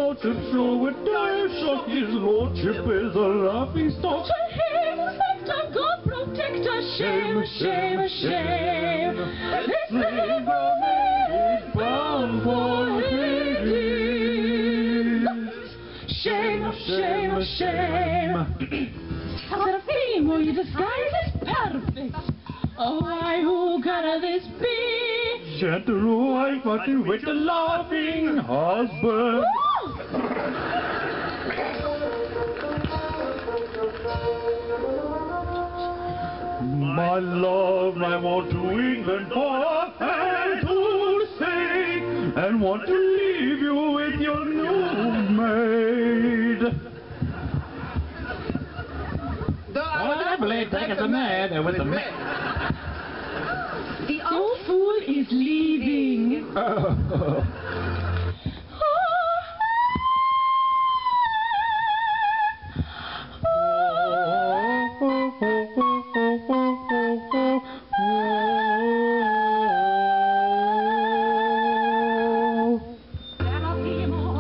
out to throw a dive shot. His lordship is a laughing stock. To him, Spectre, God protector, shame, shame, shame. This little maid is bound for Hades. Shame, shame, shame. Seraphim, your disguise is perfect. Oh, why, who can this be? Gentle wife, but you with the laughing husband. My love, I want to England for a handful's sake, and want to leave you with your new maid. I believe take us a maid with the maid. The old fool is leaving.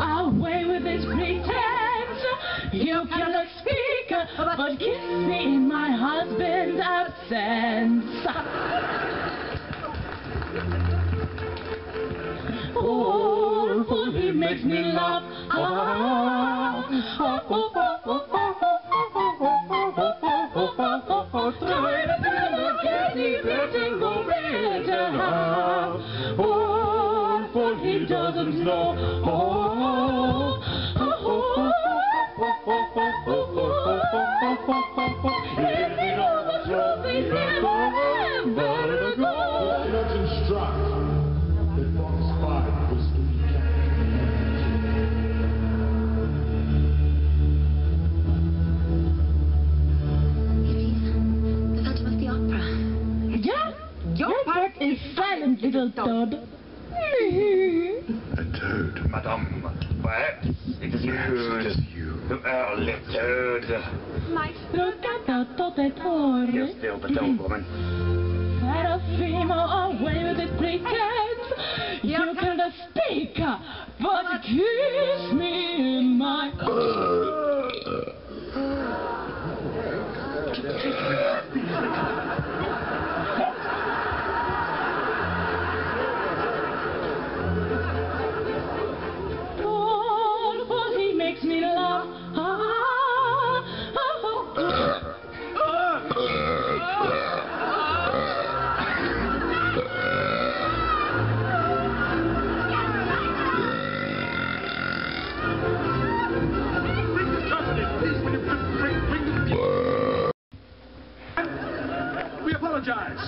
Away with this pretense. You cannot speak, but kiss me in my husband's absence. Oh, for he makes me laugh. Oh, for he doesn't know. Your part is silent, little toad. A toad, madame. Perhaps it is you. The early toad. You're still the toad woman. Seraphim, away with this pretense. You cannot speak, but kiss me in my... Makes me laugh. We apologize.